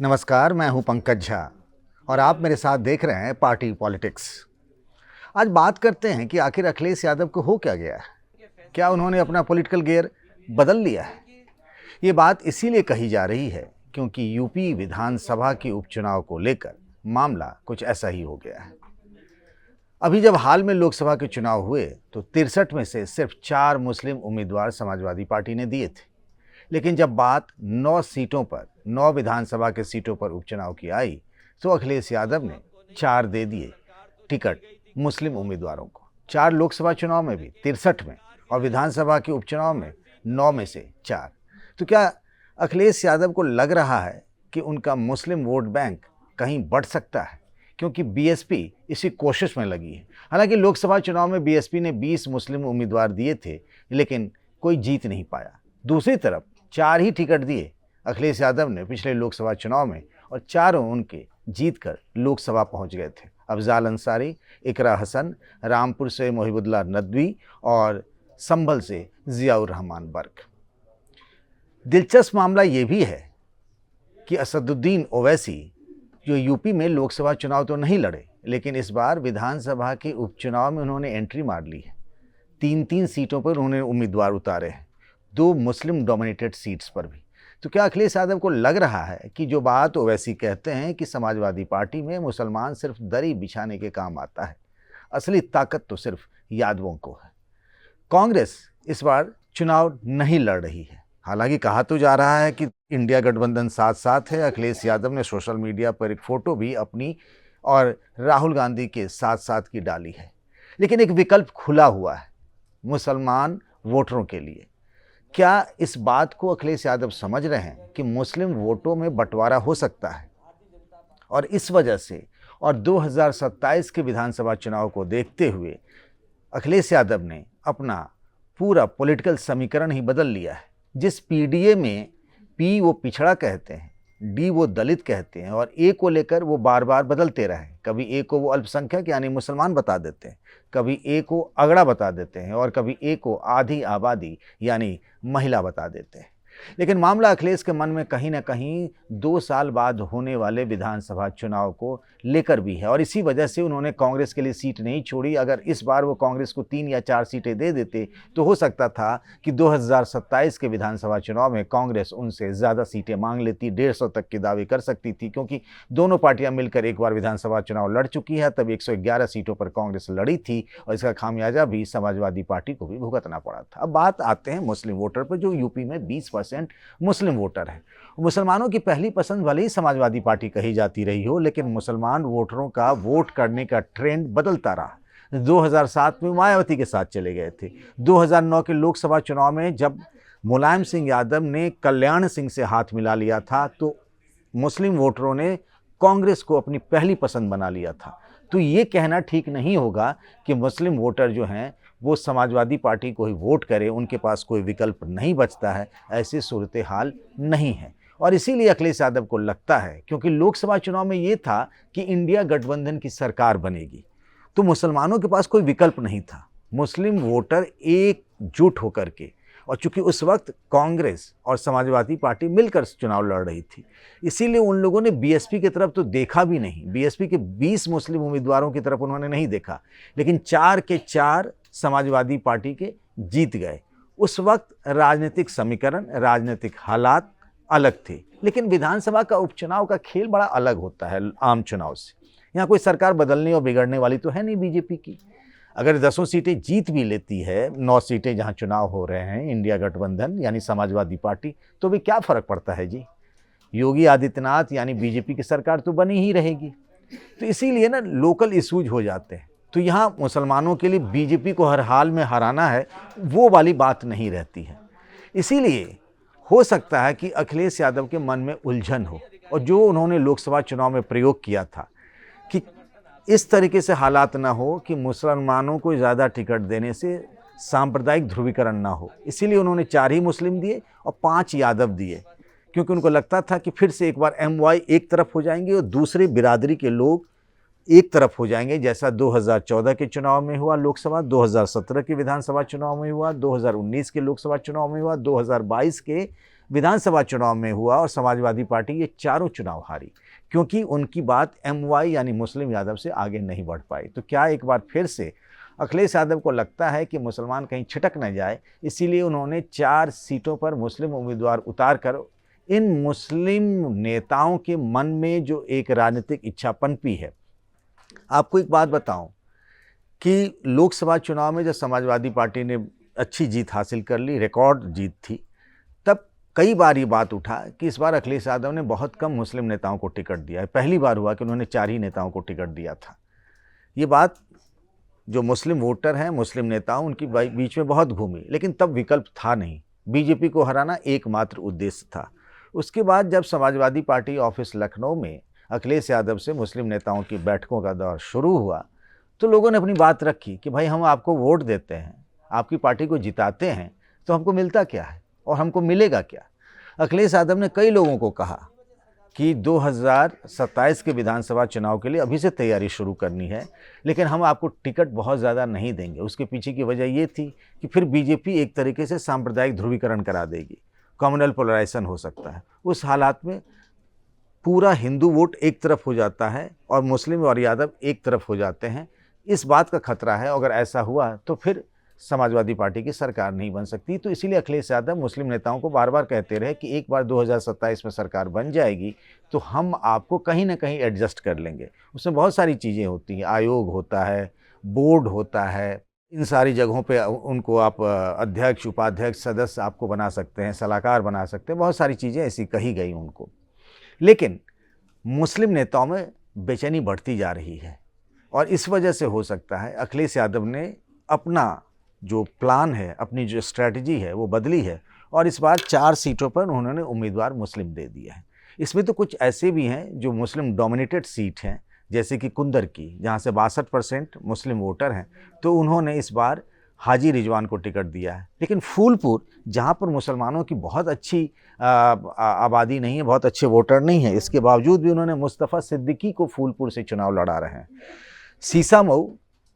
नमस्कार, मैं हूं पंकज झा और आप मेरे साथ देख रहे हैं पार्टी पॉलिटिक्स। आज बात करते हैं कि आखिर अखिलेश यादव को हो क्या गया है। क्या उन्होंने अपना पॉलिटिकल गियर बदल लिया है? ये बात इसीलिए कही जा रही है क्योंकि यूपी विधानसभा के उपचुनाव को लेकर मामला कुछ ऐसा ही हो गया है। अभी जब हाल में लोकसभा के चुनाव हुए तो 63 में से सिर्फ 4 मुस्लिम उम्मीदवार समाजवादी पार्टी ने दिए थे, लेकिन जब बात 9 सीटों पर 9 विधानसभा के सीटों पर उपचुनाव की आई तो अखिलेश यादव ने 4 दे दिए टिकट मुस्लिम उम्मीदवारों को। 4 लोकसभा चुनाव में भी 63 में और विधानसभा के उपचुनाव में 9 में से 4। तो क्या अखिलेश यादव को लग रहा है कि उनका मुस्लिम वोट बैंक कहीं बढ़ सकता है? क्योंकि बीएसपी इसी कोशिश में लगी है। हालांकि लोकसभा चुनाव में बीएसपी ने 20 मुस्लिम उम्मीदवार दिए थे, लेकिन कोई जीत नहीं पाया। दूसरी तरफ 4 ही टिकट दिए अखिलेश यादव ने पिछले लोकसभा चुनाव में और चारों उनके जीतकर लोकसभा पहुंच गए थे। अफजाल अंसारी, इकरा हसन, रामपुर से मोहिबुल्लाह नदवी और संभल से जियाउर रहमान बर्क। दिलचस्प मामला ये भी है कि असदुद्दीन ओवैसी जो यूपी में लोकसभा चुनाव तो नहीं लड़े, लेकिन इस बार विधानसभा के उपचुनाव में उन्होंने एंट्री मार ली है। 3 सीटों पर उन्होंने उम्मीदवार उतारे हैं, 2 मुस्लिम डोमिनेटेड सीट्स पर भी। तो क्या अखिलेश यादव को लग रहा है कि जो बात ओवैसी कहते हैं कि समाजवादी पार्टी में मुसलमान सिर्फ दरी बिछाने के काम आता है, असली ताकत तो सिर्फ यादवों को है? कांग्रेस इस बार चुनाव नहीं लड़ रही है। हालांकि कहा तो जा रहा है कि इंडिया गठबंधन साथ साथ है। अखिलेश यादव ने सोशल मीडिया पर एक फ़ोटो भी अपनी और राहुल गांधी के साथ साथ की डाली है, लेकिन एक विकल्प खुला हुआ है मुसलमान वोटरों के लिए। क्या इस बात को अखिलेश यादव समझ रहे हैं कि मुस्लिम वोटों में बंटवारा हो सकता है? और इस वजह से और 2027 के विधानसभा चुनाव को देखते हुए अखिलेश यादव ने अपना पूरा पॉलिटिकल समीकरण ही बदल लिया है। जिस पीडीए में पी वो पिछड़ा कहते हैं, डी वो दलित कहते हैं और ए को लेकर वो बार बार बदलते रहे। कभी ए को वो अल्पसंख्यक यानी मुसलमान बता देते हैं, कभी ए को अगड़ा बता देते हैं और कभी ए को आधी आबादी यानी महिला बता देते हैं। लेकिन मामला अखिलेश के मन में कहीं ना कहीं 2 साल बाद होने वाले विधानसभा चुनाव को लेकर भी है और इसी वजह से उन्होंने कांग्रेस के लिए सीट नहीं छोड़ी। अगर इस बार वो कांग्रेस को 3 या 4 सीटें दे देते तो हो सकता था कि 2027 के विधानसभा चुनाव में कांग्रेस उनसे ज़्यादा सीटें मांग लेती, 150 तक की दावे कर सकती थी, क्योंकि दोनों पार्टियां मिलकर एक बार विधानसभा चुनाव लड़ चुकी है। तब 111 सीटों पर कांग्रेस लड़ी थी और इसका खामियाजा भी समाजवादी पार्टी को भी भुगतना पड़ा था। अब बात आते हैं मुस्लिम वोटर पर, जो यूपी में 20% मुस्लिम वोटर है। मुसलमानों की पहली पसंद भले ही समाजवादी पार्टी कही जाती रही हो, लेकिन मुसलमान वोटरों का वोट करने का ट्रेंड बदलता रहा। 2007 में मायावती के साथ चले गए थे। 2009 के लोकसभा चुनाव में जब मुलायम सिंह यादव ने कल्याण सिंह से हाथ मिला लिया था तो मुस्लिम वोटरों ने कांग्रेस को अपनी पहली पसंद बना लिया था। तो ये कहना ठीक नहीं होगा कि मुस्लिम वोटर जो हैं वो समाजवादी पार्टी को ही वोट करे, उनके पास कोई विकल्प नहीं बचता है। ऐसी सूरत हाल नहीं है और इसीलिए अखिलेश यादव को लगता है, क्योंकि लोकसभा चुनाव में ये था कि इंडिया गठबंधन की सरकार बनेगी, तो मुसलमानों के पास कोई विकल्प नहीं था। मुस्लिम वोटर एकजुट होकर के, और चूंकि उस वक्त कांग्रेस और समाजवादी पार्टी मिलकर चुनाव लड़ रही थी, इसीलिए उन लोगों ने बीएसपी की तरफ तो देखा भी नहीं। बीएसपी के 20 मुस्लिम उम्मीदवारों की तरफ उन्होंने नहीं देखा, लेकिन 4 के 4 समाजवादी पार्टी के जीत गए। उस वक्त राजनीतिक समीकरण, राजनीतिक हालात अलग थे, लेकिन विधानसभा का उपचुनाव का खेल बड़ा अलग होता है आम चुनाव से। यहाँ कोई सरकार बदलने और बिगड़ने वाली तो है नहीं बीजेपी की। अगर 10 सीटें जीत भी लेती है, 9 सीटें जहाँ चुनाव हो रहे हैं इंडिया गठबंधन यानी समाजवादी पार्टी, तो भी क्या फ़र्क पड़ता है जी? योगी आदित्यनाथ यानी बीजेपी की सरकार तो बनी ही रहेगी। तो इसीलिए ना लोकल इश्यूज हो जाते हैं। तो यहाँ मुसलमानों के लिए बीजेपी को हर हाल में हराना है, वो वाली बात नहीं रहती है। इसीलिए हो सकता है कि अखिलेश यादव के मन में उलझन हो, और जो उन्होंने लोकसभा चुनाव में प्रयोग किया था कि इस तरीके से हालात ना हो कि मुसलमानों को ज़्यादा टिकट देने से सांप्रदायिक ध्रुवीकरण ना हो, इसीलिए उन्होंने 4 ही मुस्लिम दिए और 5 यादव दिए, क्योंकि उनको लगता था कि फिर से एक बार एमवाई एक तरफ हो जाएंगे और दूसरे बिरादरी के लोग एक तरफ हो जाएंगे, जैसा 2014 के चुनाव में हुआ लोकसभा, 2017 के विधानसभा चुनाव में हुआ, 2019 के लोकसभा चुनाव में हुआ, 2022 के विधानसभा चुनाव में हुआ और समाजवादी पार्टी ये चारों चुनाव हारी, क्योंकि उनकी बात एमवाई यानी मुस्लिम यादव से आगे नहीं बढ़ पाई। तो क्या एक बार फिर से अखिलेश यादव को लगता है कि मुसलमान कहीं छिटक न जाए, इसीलिए उन्होंने 4 सीटों पर मुस्लिम उम्मीदवार उतार कर इन मुस्लिम नेताओं के मन में जो एक राजनीतिक इच्छा पनपी है। आपको एक बात बताऊं कि लोकसभा चुनाव में जब समाजवादी पार्टी ने अच्छी जीत हासिल कर ली, रिकॉर्ड जीत थी, तब कई बार ये बात उठा कि इस बार अखिलेश यादव ने बहुत कम मुस्लिम नेताओं को टिकट दिया है। पहली बार हुआ कि उन्होंने 4 ही नेताओं को टिकट दिया था। ये बात जो मुस्लिम वोटर हैं, मुस्लिम नेताओं, उनकी बीच में बहुत घूमी, लेकिन तब विकल्प था नहीं। बीजेपी को हराना एकमात्र उद्देश्य था। उसके बाद जब समाजवादी पार्टी ऑफिस लखनऊ में अखिलेश यादव से मुस्लिम नेताओं की बैठकों का दौर शुरू हुआ, तो लोगों ने अपनी बात रखी कि भाई हम आपको वोट देते हैं, आपकी पार्टी को जिताते हैं, तो हमको मिलता क्या है और हमको मिलेगा क्या। अखिलेश यादव ने कई लोगों को कहा कि 2027 के विधानसभा चुनाव के लिए अभी से तैयारी शुरू करनी है, लेकिन हम आपको टिकट बहुत ज़्यादा नहीं देंगे। उसके पीछे की वजह ये थी कि फिर बीजेपी एक तरीके से सांप्रदायिक ध्रुवीकरण करा देगी, कम्युनल पोलराइजेशन हो सकता है। उस हालात में पूरा हिंदू वोट एक तरफ हो जाता है और मुस्लिम और यादव एक तरफ हो जाते हैं। इस बात का खतरा है, अगर ऐसा हुआ तो फिर समाजवादी पार्टी की सरकार नहीं बन सकती। तो इसीलिए अखिलेश यादव मुस्लिम नेताओं को बार बार कहते रहे कि एक बार 2027 में सरकार बन जाएगी तो हम आपको कहीं ना कहीं एडजस्ट कर लेंगे। उसमें बहुत सारी चीज़ें होती हैं, आयोग होता है, बोर्ड होता है, इन सारी जगहों पे उनको आप अध्यक्ष, उपाध्यक्ष, सदस्य आपको बना सकते हैं, सलाहकार बना सकते हैं, बहुत सारी चीज़ें ऐसी कही गई उनको। लेकिन मुस्लिम नेताओं में बेचैनी बढ़ती जा रही है और इस वजह से हो सकता है अखिलेश यादव ने अपना जो प्लान है, अपनी जो स्ट्रैटेजी है वो बदली है और इस बार 4 सीटों पर उन्होंने उम्मीदवार मुस्लिम दे दिया है। इसमें तो कुछ ऐसे भी हैं जो मुस्लिम डोमिनेटेड सीट हैं, जैसे कि कुंदर की, जहाँ से 62% मुस्लिम वोटर हैं, तो उन्होंने इस बार हाजी रिजवान को टिकट दिया है। लेकिन फूलपुर, जहाँ पर मुसलमानों की बहुत अच्छी आबादी नहीं है, बहुत अच्छे वोटर नहीं है, इसके बावजूद भी उन्होंने मुस्तफ़ा सिद्दीकी को फूलपुर से चुनाव लड़ा रहे हैं। सीसामऊ,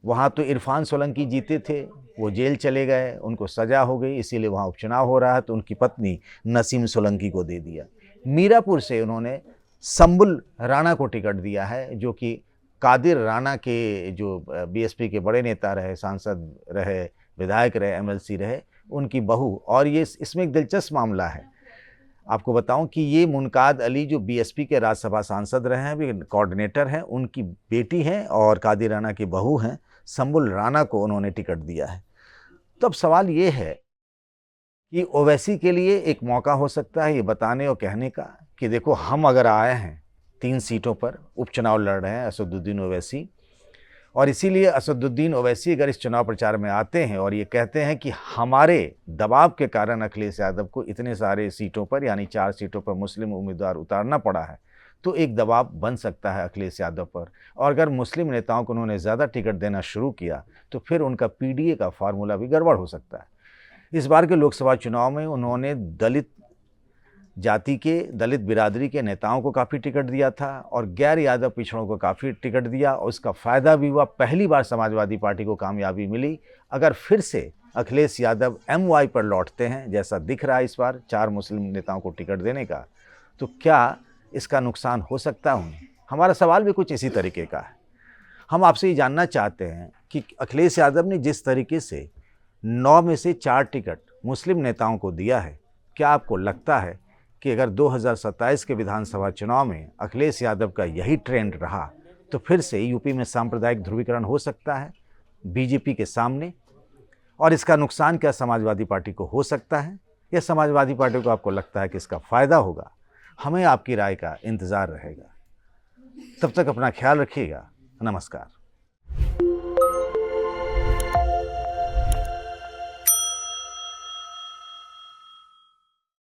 वहाँ तो इरफान सोलंकी जीते थे, वो जेल चले गए, उनको सज़ा हो गई, इसीलिए वहाँ उपचुनाव हो रहा है, तो उनकी पत्नी नसीम सोलंकी को दे दिया। मीरापुर से उन्होंने संबुल राणा को टिकट दिया है, जो कि कादिर राणा के जो बीएसपी के बड़े नेता रहे, सांसद रहे, विधायक रहे, एमएलसी रहे, उनकी बहू। और ये इसमें एक दिलचस्प मामला है, आपको बताऊं कि ये मुनकाद अली जो बीएसपी के राज्यसभा सांसद रहे हैं, भी कोऑर्डिनेटर हैं, उनकी बेटी हैं और कादिर राणा की बहू हैं। संबुल राणा को उन्होंने टिकट दिया है। तो अब सवाल ये है कि ओवैसी के लिए एक मौका हो सकता है ये बताने और कहने का कि देखो हम अगर आए हैं 3 सीटों पर उपचुनाव लड़ रहे हैं असदुद्दीन ओवैसी, और इसीलिए असदुद्दीन ओवैसी अगर इस चुनाव प्रचार में आते हैं और ये कहते हैं कि हमारे दबाव के कारण अखिलेश यादव को इतने सारे सीटों पर यानी 4 सीटों पर मुस्लिम उम्मीदवार उतारना पड़ा है, तो एक दबाव बन सकता है अखिलेश यादव पर। और अगर मुस्लिम नेताओं को उन्होंने ज़्यादा टिकट देना शुरू किया तो फिर उनका पीडीए का फार्मूला भी गड़बड़ हो सकता है। इस बार के लोकसभा चुनाव में उन्होंने दलित जाति के, दलित बिरादरी के नेताओं को काफ़ी टिकट दिया था और गैर यादव पिछड़ों को काफ़ी टिकट दिया और उसका फ़ायदा भी हुआ। पहली बार समाजवादी पार्टी को कामयाबी मिली। अगर फिर से अखिलेश यादव एमवाई पर लौटते हैं, जैसा दिख रहा है इस बार 4 मुस्लिम नेताओं को टिकट देने का, तो क्या इसका नुकसान हो सकता है उन्हें? हमारा सवाल भी कुछ इसी तरीके का है। हम आपसे ये जानना चाहते हैं कि अखिलेश यादव ने जिस तरीके से 9 में से 4 टिकट मुस्लिम नेताओं को दिया है, क्या आपको लगता है कि अगर 2027 के विधानसभा चुनाव में अखिलेश यादव का यही ट्रेंड रहा तो फिर से यूपी में सांप्रदायिक ध्रुवीकरण हो सकता है बीजेपी के सामने? और इसका नुकसान क्या समाजवादी पार्टी को हो सकता है, या समाजवादी पार्टी को आपको लगता है कि इसका फ़ायदा होगा? हमें आपकी राय का इंतज़ार रहेगा। तब तक अपना ख्याल रखिएगा। नमस्कार।